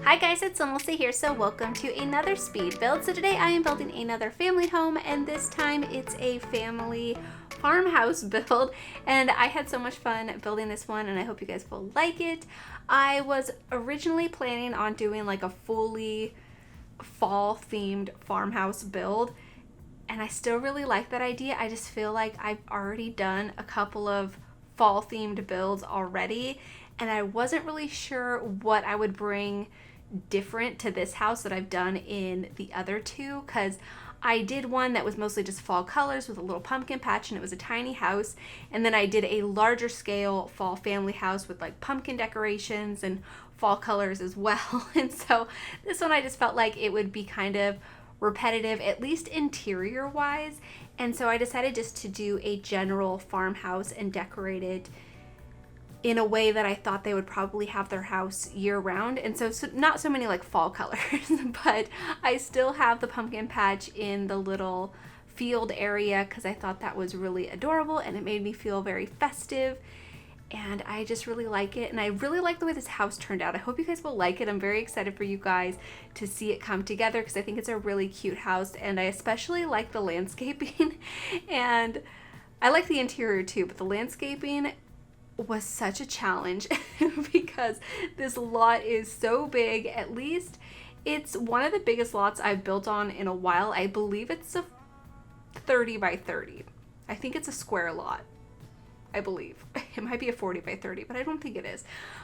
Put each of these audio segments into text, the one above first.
Hi guys, it's SimLicy here, so welcome to another speed build. So today I am building another family home, and this time it's a family farmhouse build, and I had so much fun building this one, and I hope you guys will like it. I was originally planning on doing like a fully fall themed farmhouse build, and I still really like that idea. I just feel like I've already done a couple of fall themed builds already, and I wasn't really sure what I would bring different to this house that I've done in the other two, because I did one that was mostly just fall colors with a little pumpkin patch, and it was a tiny house, and then I did a larger scale fall family house with like pumpkin decorations and fall colors as well. And so this one I just felt like it would be kind of repetitive, at least interior wise, and so I decided just to do a general farmhouse and decorate it in a way that I thought they would probably have their house year round. And so not so many like fall colors, but I still have the pumpkin patch in the little field area because I thought that was really adorable and it made me feel very festive. And I just really like it, and I really like the way this house turned out. I hope you guys will like it. I'm very excited for you guys to see it come together because I think it's a really cute house, and I especially like the landscaping. And I like the interior too, but the landscaping was such a challenge because this lot is so big. At least it's one of the biggest lots I've built on in a while. I believe it's a 30 by 30. I think it's a square lot. I believe it might be a 40 by 30, but I don't think it is.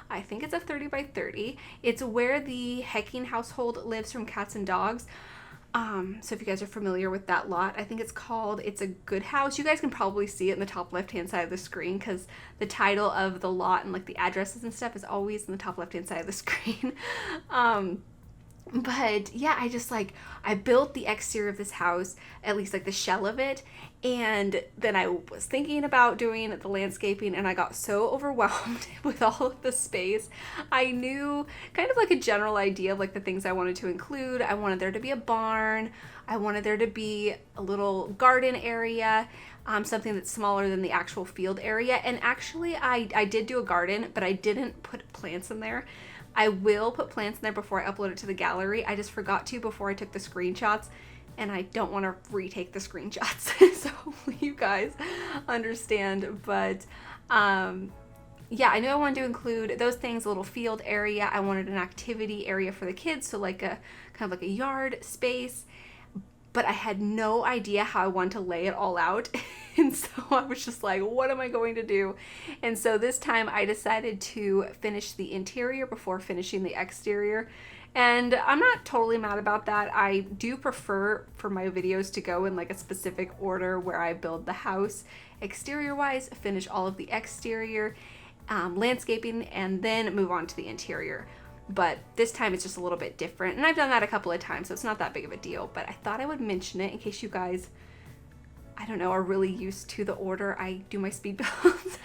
I think it's a 30 by 30. It's where the Hecking household lives from Cats and Dogs. So if you guys are familiar with that lot, I think it's called It's a Good House. You guys can probably see it in the top left hand side of the screen because the title of the lot and like the addresses and stuff is always in the top left hand side of the screen. But yeah, I built the exterior of this house, at least like the shell of it, and then I was thinking about doing the landscaping, and I got so overwhelmed with all of the space. I knew kind of like a general idea of like the things I wanted to include. I wanted there to be a barn. I wanted there to be a little garden area, something that's smaller than the actual field area. And actually I did do a garden, but I didn't put plants in there. I will put plants in there before I upload it to the gallery. I just forgot to before I took the screenshots, and I don't want to retake the screenshots. So hopefully you guys understand. But yeah, I knew I wanted to include those things, a little field area. I wanted an activity area for the kids, so like a kind of like a yard space. But I had no idea how I wanted to lay it all out. And so I was just like, what am I going to do? And so this time I decided to finish the interior before finishing the exterior. And I'm not totally mad about that. I do prefer for my videos to go in like a specific order where I build the house exterior wise, finish all of the exterior, landscaping, and then move on to the interior. But this time it's just a little bit different, and I've done that a couple of times, so it's not that big of a deal. But I thought I would mention it in case you guys, I don't know, are really used to the order I do my speed builds.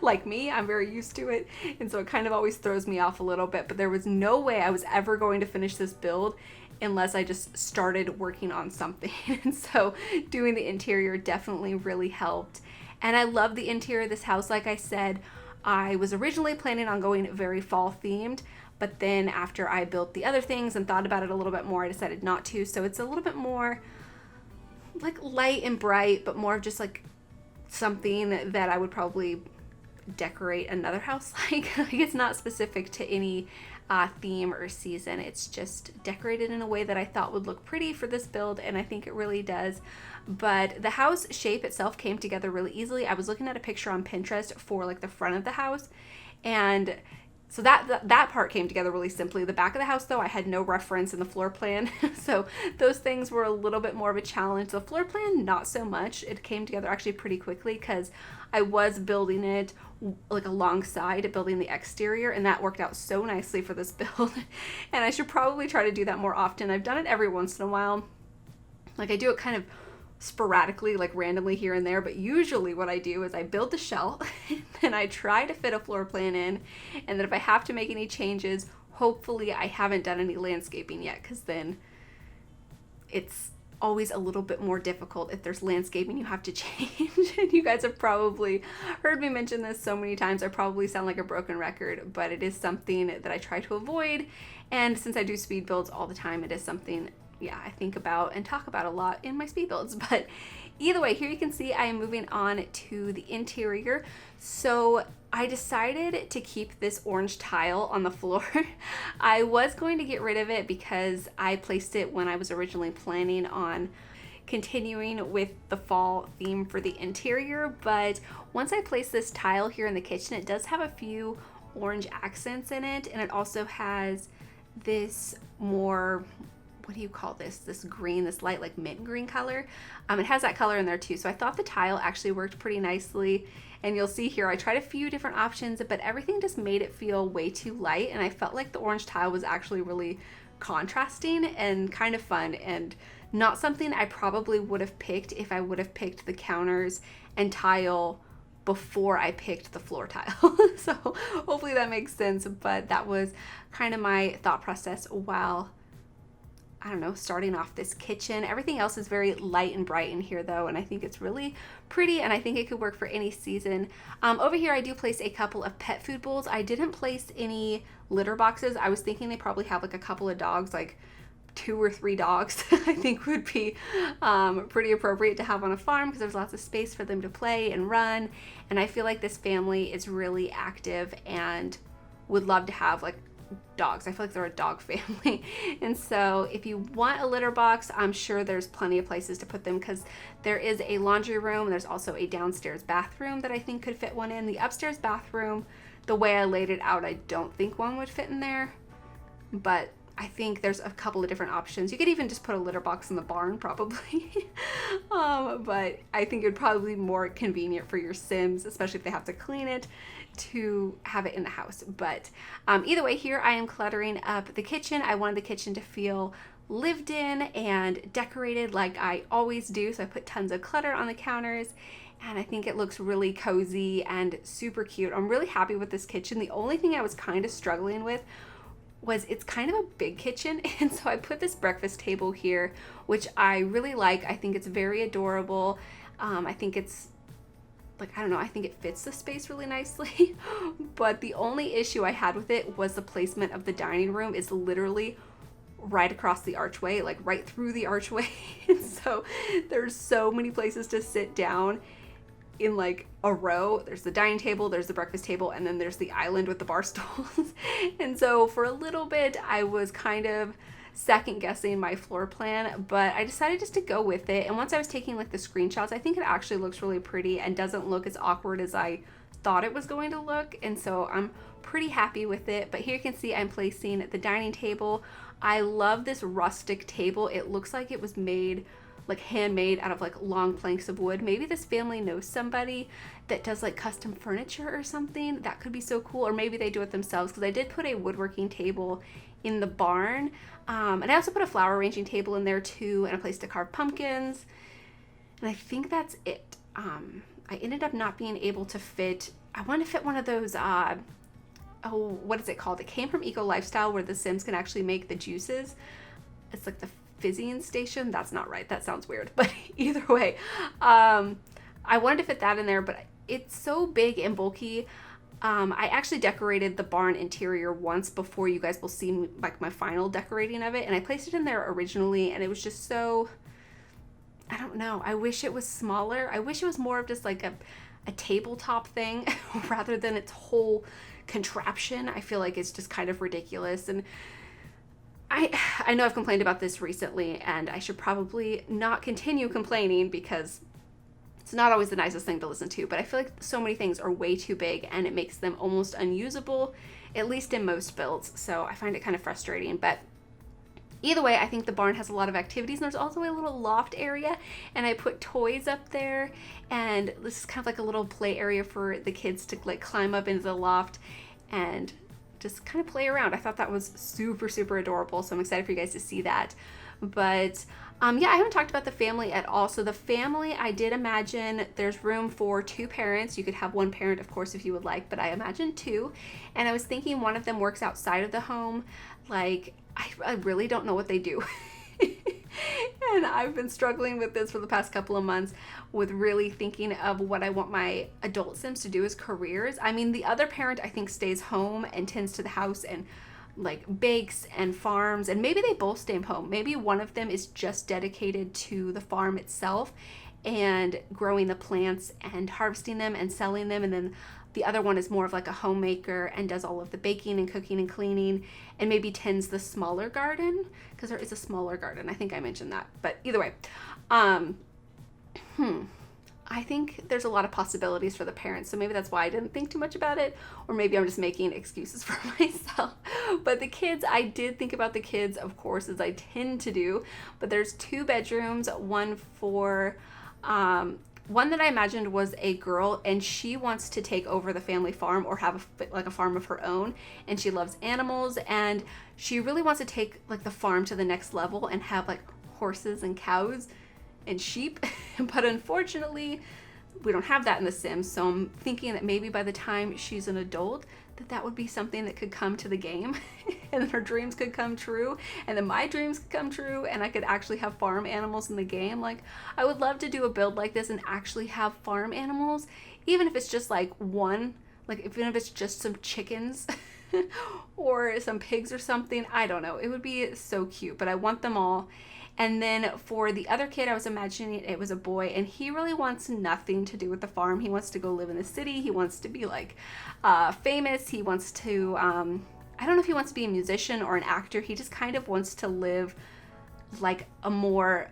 Like me, I'm very used to it, and so it kind of always throws me off a little bit. But there was no way I was ever going to finish this build unless I just started working on something. And so doing the interior definitely really helped. And I love the interior of this house. Like I said, I was originally planning on going very fall themed, but then after I built the other things and thought about it a little bit more, I decided not to. So it's a little bit more like light and bright, but more of just like something that I would probably decorate another house like. It's not specific to any theme or season. It's just decorated in a way that I thought would look pretty for this build, and I think it really does. But the house shape itself came together really easily. I was looking at a picture on Pinterest for like the front of the house, and so that part came together really simply. The back of the house, though, I had no reference in the floor plan. So those things were a little bit more of a challenge. The floor plan, not so much. It came together actually pretty quickly because I was building it like alongside building the exterior, and that worked out so nicely for this build. And I should probably try to do that more often. I've done it every once in a while. Like I do it kind of sporadically, like randomly here and there, but usually what I do is I build the shell and I try to fit a floor plan in, and then if I have to make any changes, hopefully I haven't done any landscaping yet, because then it's always a little bit more difficult if there's landscaping you have to change. And you guys have probably heard me mention this so many times. I probably sound like a broken record, but it is something that I try to avoid. And since I do speed builds all the time, it is something, yeah, I think about and talk about a lot in my speed builds. But either way, here you can see I am moving on to the interior. So I decided to keep this orange tile on the floor. I was going to get rid of it because I placed it when I was originally planning on continuing with the fall theme for the interior, but once I place this tile here in the kitchen, it does have a few orange accents in it, and it also has this more, what do you call this green, this light like mint green color. It has that color in there too, so I thought the tile actually worked pretty nicely. And you'll see here I tried a few different options, but everything just made it feel way too light, and I felt like the orange tile was actually really contrasting and kind of fun, and not something I probably would have picked if I would have picked the counters and tile before I picked the floor tile. So hopefully that makes sense, but that was kind of my thought process while, I don't know, starting off this kitchen. Everything else is very light and bright in here though, and I think it's really pretty, and I think it could work for any season. Over here I do place a couple of pet food bowls. I didn't place any litter boxes. I was thinking they probably have like a couple of dogs, like 2 or 3 dogs, I think would be pretty appropriate to have on a farm because there's lots of space for them to play and run. And I feel like this family is really active and would love to have like dogs. I feel like they're a dog family. And so if you want a litter box, I'm sure there's plenty of places to put them because there is a laundry room. There's also a downstairs bathroom that I think could fit one in. The upstairs bathroom, the way I laid it out, I don't think one would fit in there, but I think there's a couple of different options. You could even just put a litter box in the barn probably. But I think it would probably be more convenient for your Sims, especially if they have to clean it, to have it in the house. But either way, here I am cluttering up the kitchen. I wanted the kitchen to feel lived in and decorated like I always do. So I put tons of clutter on the counters, and I think it looks really cozy and super cute. I'm really happy with this kitchen. The only thing I was kind of struggling with was it's kind of a big kitchen, and so I put this breakfast table here, which I really like. I think it's very adorable. I think it's like, I don't know, I think it fits the space really nicely. But the only issue I had with it was the placement of the dining room is literally right across the archway, like right through the archway. And so there's so many places to sit down in like a row. There's the dining table, there's the breakfast table, and then there's the island with the bar stools. And so for a little bit I was kind of second guessing my floor plan, but I decided just to go with it. And once I was taking like the screenshots, I think it actually looks really pretty and doesn't look as awkward as I thought it was going to look, and so I'm pretty happy with it. But here you can see I'm placing the dining table. I love this rustic table. It looks like it was made like handmade out of like long planks of wood. Maybe this family knows somebody that does like custom furniture or something. That could be so cool. Or maybe they do it themselves, because I did put a woodworking table in the barn. And I also put a flower arranging table in there too, and a place to carve pumpkins. And I think that's it. I ended up not being able to fit, I want to fit one of those, what is it called? It came from Eco Lifestyle, where the Sims can actually make the juices. It's like the fizzing station. That's not right. That sounds weird. But either way, I wanted to fit that in there, but it's so big and bulky. I actually decorated the barn interior once before. You guys will see like my final decorating of it, and I placed it in there originally, and it was just so, I don't know, I wish it was smaller. I wish it was more of just like a tabletop thing rather than its whole contraption. I feel like it's just kind of ridiculous, and I know I've complained about this recently, and I should probably not continue complaining because it's not always the nicest thing to listen to, but I feel like so many things are way too big and it makes them almost unusable, at least in most builds. So I find it kind of frustrating, but either way, I think the barn has a lot of activities, and there's also a little loft area, and I put toys up there, and this is kind of like a little play area for the kids to like climb up into the loft and just kind of play around. I thought that was super, super adorable, so I'm excited for you guys to see that. But yeah, I haven't talked about the family at all. So the family, I did imagine there's room for 2 parents. You could have 1 parent, of course, if you would like, but I imagined 2. And I was thinking one of them works outside of the home. Like, I really don't know what they do. And I've been struggling with this for the past couple of months with really thinking of what I want my adult Sims to do as careers. I mean, the other parent I think stays home and tends to the house and like bakes and farms, and maybe they both stay home. Maybe one of them is just dedicated to the farm itself and growing the plants and harvesting them and selling them, and then the other one is more of like a homemaker and does all of the baking and cooking and cleaning and maybe tends the smaller garden, because there is a smaller garden. I think I mentioned that. But either way, I think there's a lot of possibilities for the parents. So maybe that's why I didn't think too much about it, or maybe I'm just making excuses for myself. But the kids, I did think about the kids, of course, as I tend to do. But there's 2 bedrooms, one for one that I imagined was a girl, and she wants to take over the family farm or have a farm of her own, and she loves animals, and she really wants to take like the farm to the next level and have like horses and cows and sheep. But unfortunately we don't have that in The Sims, so I'm thinking that maybe by the time she's an adult that would be something that could come to the game and her dreams could come true, and then my dreams could come true, and I could actually have farm animals in the game. Like, I would love to do a build like this and actually have farm animals, even if it's just like one, like even if it's just some chickens or some pigs or something. I don't know, it would be so cute, but I want them all. And then for the other kid, I was imagining it was a boy, and he really wants nothing to do with the farm. He wants to go live in the city. He wants to be like famous. He wants to, I don't know if he wants to be a musician or an actor. He just kind of wants to live like a more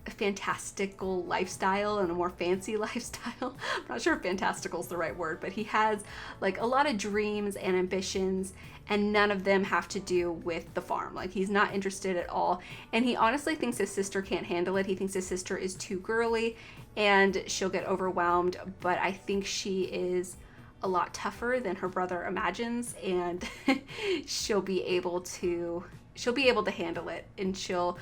fantastical lifestyle and a more fancy lifestyle. I'm not sure if fantastical is the right word, but he has like a lot of dreams and ambitions, and none of them have to do with the farm. Like, he's not interested at all, and he honestly thinks his sister can't handle it. He thinks his sister is too girly and she'll get overwhelmed, but I think she is a lot tougher than her brother imagines, and she'll be able to handle it, and she'll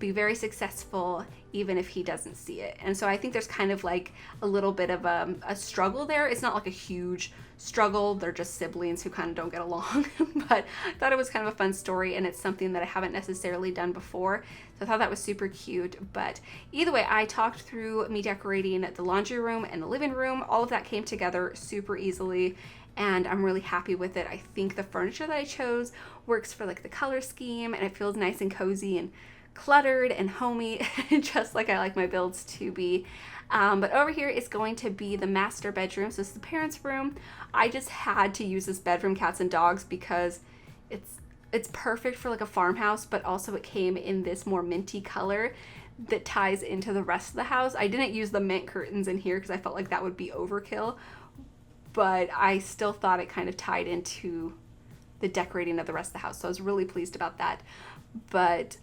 be very successful even if he doesn't see it. And so I think there's kind of like a little bit of a struggle there. It's not like a huge struggle. They're just siblings who kind of don't get along. But I thought it was kind of a fun story, and it's something that I haven't necessarily done before. So I thought that was super cute. But either way, I talked through me decorating the laundry room and the living room. All of that came together super easily, and I'm really happy with it. I think the furniture that I chose works for like the color scheme, and it feels nice and cozy and cluttered and homey, just like I like my builds to be. But over here is going to be the master bedroom. So this is the parents' room. I just had to use this bed from Cats and Dogs because it's perfect for like a farmhouse, but also it came in this more minty color that ties into the rest of the house. I didn't use the mint curtains in here because I felt like that would be overkill, but I still thought it kind of tied into the decorating of the rest of the house. So I was really pleased about that. But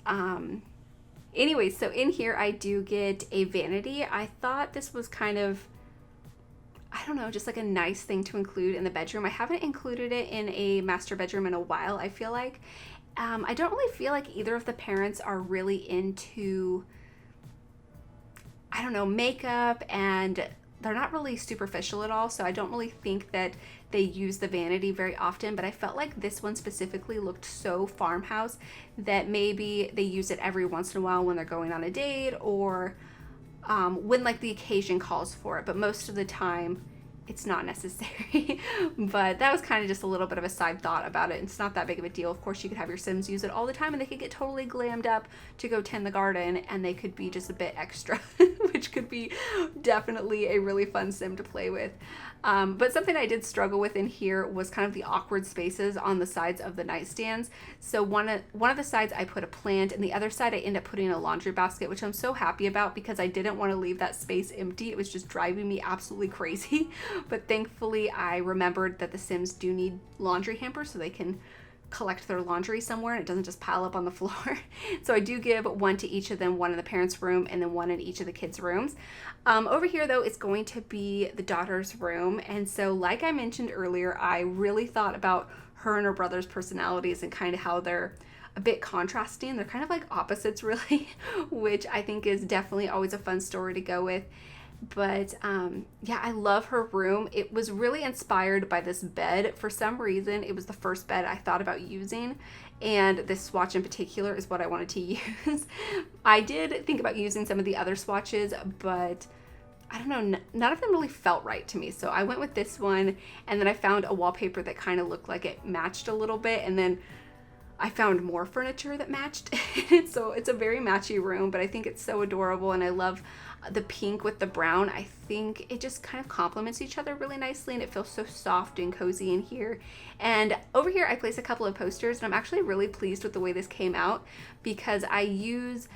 anyway, so in here I do get a vanity. I thought this was kind of, I don't know, just like a nice thing to include in the bedroom. I haven't included it in a master bedroom in a while, I feel like. I don't really feel like either of the parents are really into, I don't know, makeup, and they're not really superficial at all, so I don't really think that they use the vanity very often, but I felt like this one specifically looked so farmhouse that maybe they use it every once in a while when they're going on a date, or when like the occasion calls for it, but most of the time it's not necessary. But that was kind of just a little bit of a side thought about it. It's not that big of a deal. Of course, you could have your Sims use it all the time, and they could get totally glammed up to go tend the garden, and they could be just a bit extra, which could be definitely a really fun Sim to play with. But something I did struggle with in here was kind of the awkward spaces on the sides of the nightstands. So one of the sides I put a plant, and the other side I ended up putting a laundry basket, which I'm so happy about because I didn't want to leave that space empty. It was just driving me absolutely crazy. But thankfully I remembered that the Sims do need laundry hampers so they can collect their laundry somewhere and it doesn't just pile up on the floor. So I do give one to each of them, one in the parents' room and then one in each of the kids' rooms. Over here though, it's going to be the daughter's room. And so like I mentioned earlier, I really thought about her and her brother's personalities and kind of how they're a bit contrasting. They're kind of like opposites really, which I think is definitely always a fun story to go with. But yeah, I love her room. It was really inspired by this bed. For some reason, it was the first bed I thought about using, and this swatch in particular is what I wanted to use. I did think about using some of the other swatches, but I don't know, none of them really felt right to me. So I went with this one, and then I found a wallpaper that kind of looked like it matched a little bit, and then I found more furniture that matched. So it's a very matchy room, but I think it's so adorable, and I love the pink with the brown. I think it just kind of complements each other really nicely, and it feels so soft and cozy in here. And over here I placed a couple of posters, and I'm actually really pleased with the way this came out, because I use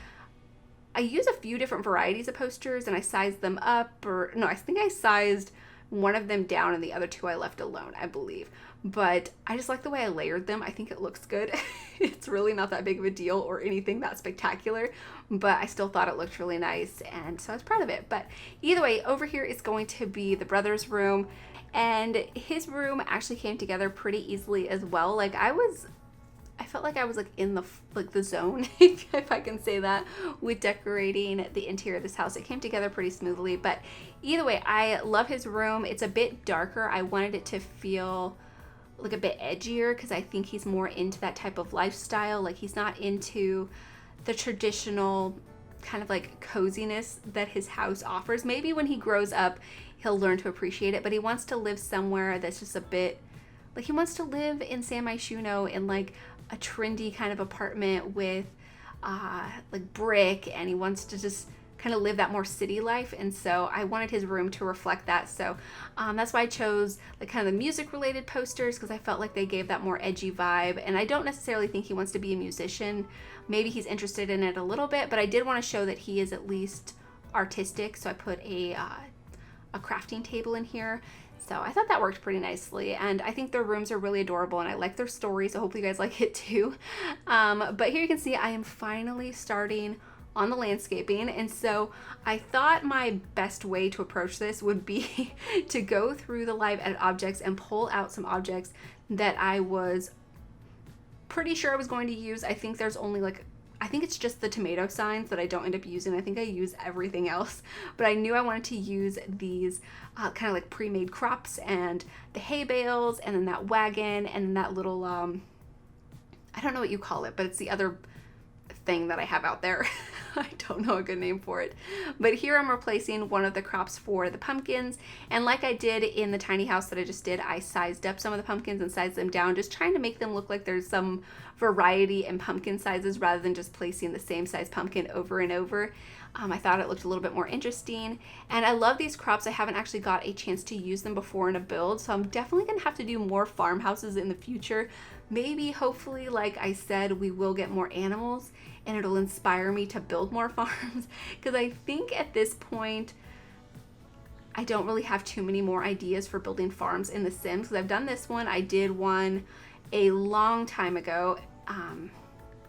a few different varieties of posters, and I sized them up, or no, I think I sized one of them down and the other two I left alone, I believe. But I just like the way I layered them. I think it looks good. It's really not that big of a deal or anything that spectacular, but I still thought it looked really nice, and so I was proud of it. But either way, over here is going to be the brother's room, and his room actually came together pretty easily as well. Like I felt like I was like in the zone, if I can say that, with decorating the interior of this house. It came together pretty smoothly. But either way, I love his room. It's a bit darker. I wanted it to feel like a bit edgier, because I think he's more into that type of lifestyle. Like he's not into the traditional kind of like coziness that his house offers. Maybe when he grows up, he'll learn to appreciate it, but he wants to live somewhere that's just a bit like, he wants to live in San Myshuno in like a trendy kind of apartment with like brick, and he wants to just kind of live that more city life. And so I wanted his room to reflect that. So that's why I chose like kind of the music related posters, because I felt like they gave that more edgy vibe. And I don't necessarily think he wants to be a musician. Maybe he's interested in it a little bit, but I did want to show that he is at least artistic. So I put a crafting table in here. So I thought that worked pretty nicely, and I think their rooms are really adorable, and I like their story, so hopefully you guys like it too. But here you can see I am finally starting on the landscaping, and so I thought my best way to approach this would be to go through the live edit objects and pull out some objects that I was pretty sure I was going to use. I think there's only like, I think it's just the tomato signs that I don't end up using. I think I use everything else, but I knew I wanted to use these kind of like pre-made crops and the hay bales, and then that wagon, and then that little, I don't know what you call it, but it's the other thing that I have out there. I don't know a good name for it. But here I'm replacing one of the crops for the pumpkins. And like I did in the tiny house that I just did, I sized up some of the pumpkins and sized them down, just trying to make them look like there's some variety in pumpkin sizes rather than just placing the same size pumpkin over and over. I thought it looked a little bit more interesting. And I love these crops. I haven't actually got a chance to use them before in a build, so I'm definitely gonna have to do more farmhouses in the future. Maybe, hopefully, like I said, we will get more animals, and it'll inspire me to build more farms, because I think at this point I don't really have too many more ideas for building farms in The Sims, because I've done this one. I did one a long time ago.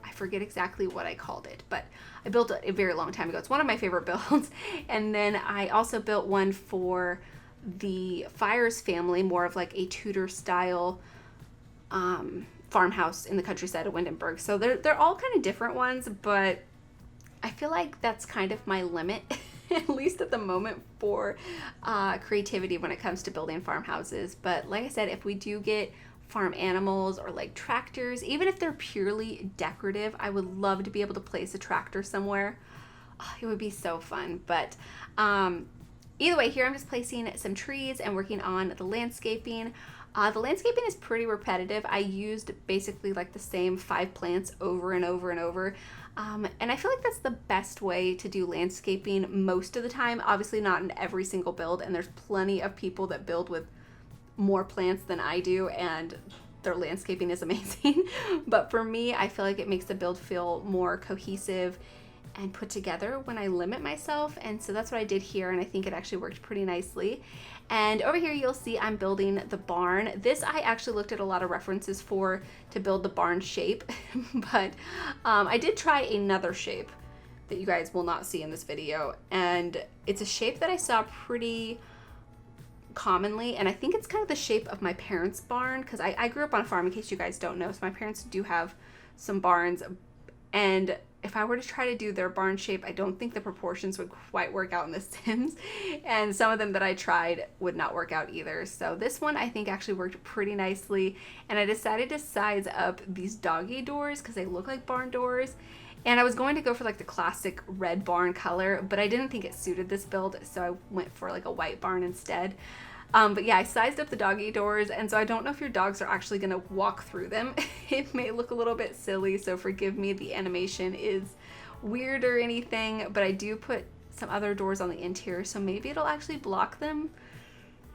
I forget exactly what I called it, but I built it a very long time ago. It's one of my favorite builds. And then I also built one for the Fires family, more of like a Tudor style farmhouse in the countryside of Windenburg. So they're all kind of different ones, but I feel like that's kind of my limit, at least at the moment, for creativity when it comes to building farmhouses. But like I said, if we do get farm animals or like tractors, even if they're purely decorative, I would love to be able to place a tractor somewhere. Oh, it would be so fun. But either way, here I'm just placing some trees and working on the landscaping. The landscaping is pretty repetitive. I used basically like the same 5 plants over and over and over. And I feel like that's the best way to do landscaping most of the time. Obviously not in every single build, and there's plenty of people that build with more plants than I do, and their landscaping is amazing. But for me, I feel like it makes the build feel more cohesive and put together when I limit myself, and so that's what I did here, and I think it actually worked pretty nicely. And over here you'll see I'm building the barn. This I actually looked at a lot of references for to build the barn shape, but I did try another shape that you guys will not see in this video, and it's a shape that I saw pretty commonly, and I think it's kind of the shape of my parents' barn, because I grew up on a farm, in case you guys don't know, so my parents do have some barns, and if I were to try to do their barn shape, I don't think the proportions would quite work out in The Sims. And some of them that I tried would not work out either. So this one I think actually worked pretty nicely. And I decided to size up these doggy doors because they look like barn doors. And I was going to go for like the classic red barn color, but I didn't think it suited this build, so I went for like a white barn instead. But yeah, I sized up the doggy doors, and so I don't know if your dogs are actually gonna walk through them. It may look a little bit silly, so forgive me, the animation is weird or anything, but I do put some other doors on the interior, so maybe it'll actually block them.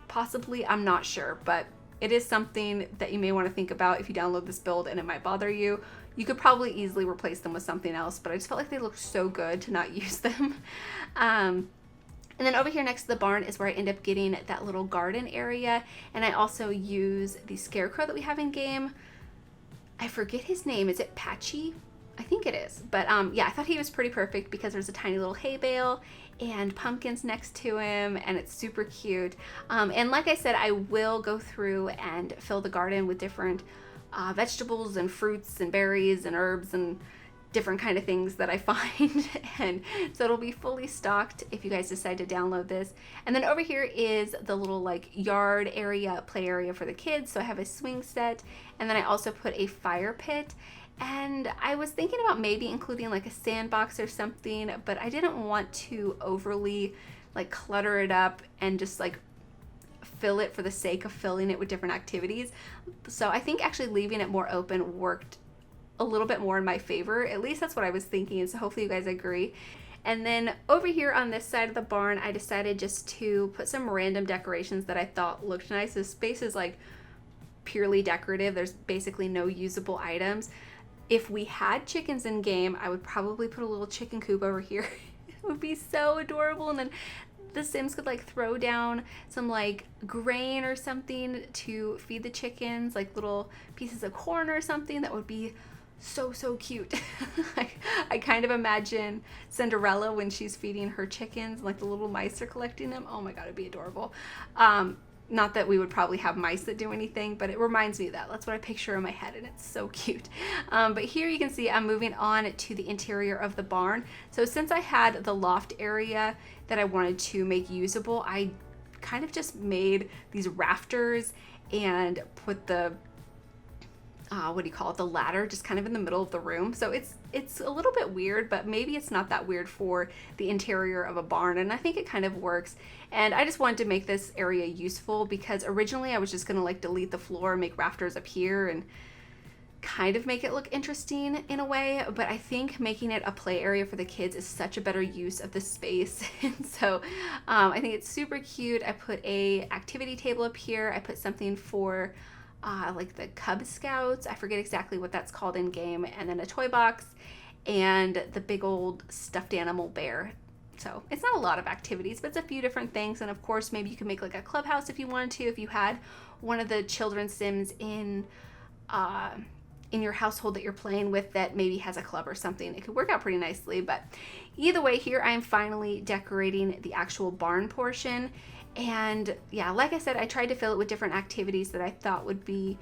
Possibly, I'm not sure, but it is something that you may want to think about if you download this build and it might bother you. You could probably easily replace them with something else, but I just felt like they looked so good to not use them. And then over here next to the barn is where I end up getting that little garden area. And I also use the scarecrow that we have in game. I forget his name. Is it Patchy? I think it is. But yeah, I thought he was pretty perfect because there's a tiny little hay bale and pumpkins next to him, and it's super cute. And like I said, I will go through and fill the garden with different vegetables and fruits and berries and herbs and different kind of things that I find. And so it'll be fully stocked if you guys decide to download this. And then over here is the little like yard area, play area for the kids. So I have a swing set, and then I also put a fire pit. And I was thinking about maybe including like a sandbox or something, but I didn't want to overly like clutter it up and just like fill it for the sake of filling it with different activities. So I think actually leaving it more open worked a little bit more in my favor. At least that's what I was thinking, so hopefully you guys agree. And then over here on this side of the barn, I decided just to put some random decorations that I thought looked nice. This space is like purely decorative. There's basically no usable items. If we had chickens in game, I would probably put a little chicken coop over here. It would be so adorable. And then the Sims could like throw down some like grain or something to feed the chickens, like little pieces of corn or something. That would be so cute. I kind of imagine Cinderella when she's feeding her chickens, like the little mice are collecting them. Oh my god, it'd be adorable. Not that we would probably have mice that do anything, but it reminds me of that. That's what I picture in my head, and it's so cute. But here you can see I'm moving on to the interior of the barn. So since I had the loft area that I wanted to make usable, I kind of just made these rafters and put the what do you call it, the ladder just kind of in the middle of the room. So it's a little bit weird, but maybe it's not that weird for the interior of a barn, and I think it kind of works. And I just wanted to make this area useful because originally I was just gonna like delete the floor, make rafters up here, and kind of make it look interesting in a way, but I think making it a play area for the kids is such a better use of the space. And so I think it's super cute. I put a activity table up here. I put something for like the Cub Scouts, I forget exactly what that's called in game, and then a toy box and the big old stuffed animal bear. So it's not a lot of activities, but it's a few different things. And of course, maybe you can make like a clubhouse if you wanted to, if you had one of the children's Sims in your household that you're playing with that maybe has a club or something. It could work out pretty nicely. But either way, here I am finally decorating the actual barn portion. And yeah, like I said, I tried to fill it with different activities that I thought would be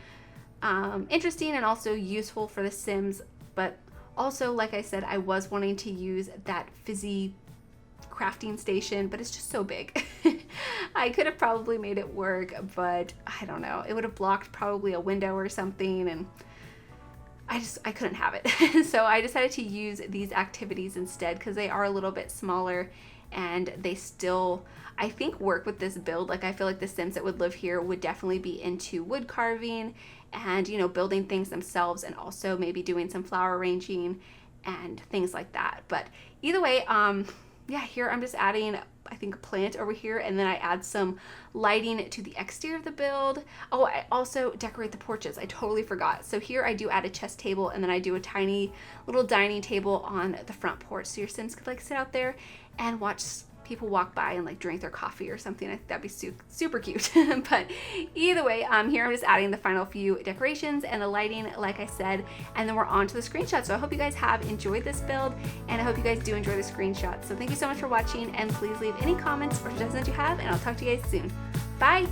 interesting and also useful for the Sims. But also, like I said, I was wanting to use that fizzy crafting station, but it's just so big. I could have probably made it work, but I don't know. It would have blocked probably a window or something, and I couldn't have it. So I decided to use these activities instead because they are a little bit smaller and they still, I think, work with this build. Like I feel like the Sims that would live here would definitely be into wood carving and, you know, building things themselves, and also maybe doing some flower arranging and things like that. But either way, yeah, here I'm just adding, I think, a plant over here, and then I add some lighting to the exterior of the build. Oh, I also decorate the porches. I totally forgot. So here I do add a chess table, and then I do a tiny little dining table on the front porch, so your Sims could like sit out there and watch people walk by and like drink their coffee or something. I think that'd be super cute. But either way, here I'm just adding the final few decorations and the lighting, like I said, and then we're on to the screenshot. So I hope you guys have enjoyed this build, and I hope you guys do enjoy the screenshots. So thank you so much for watching, and please leave any comments or suggestions that you have, and I'll talk to you guys soon. Bye!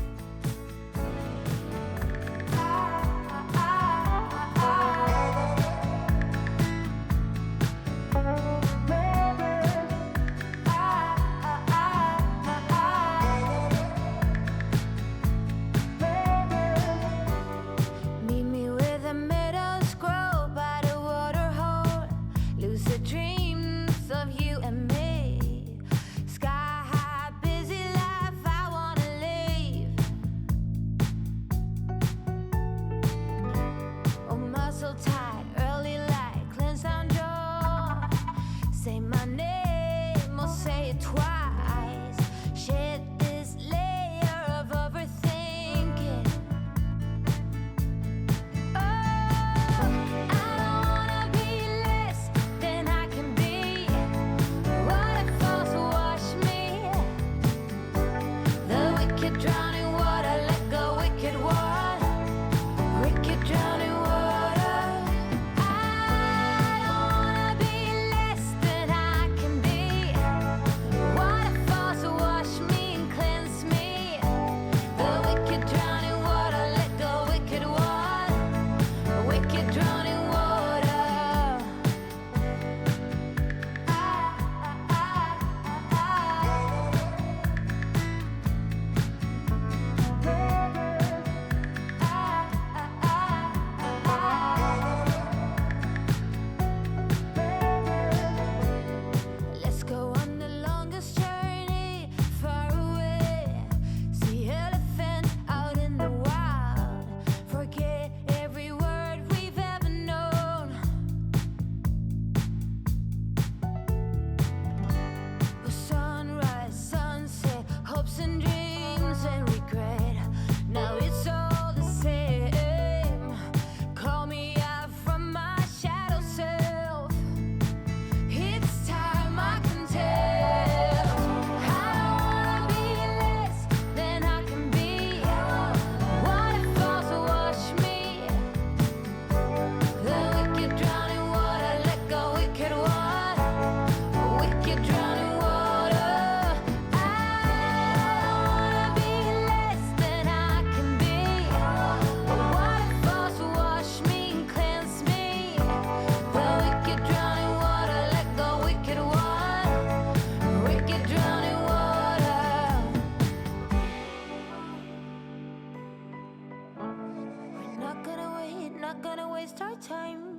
time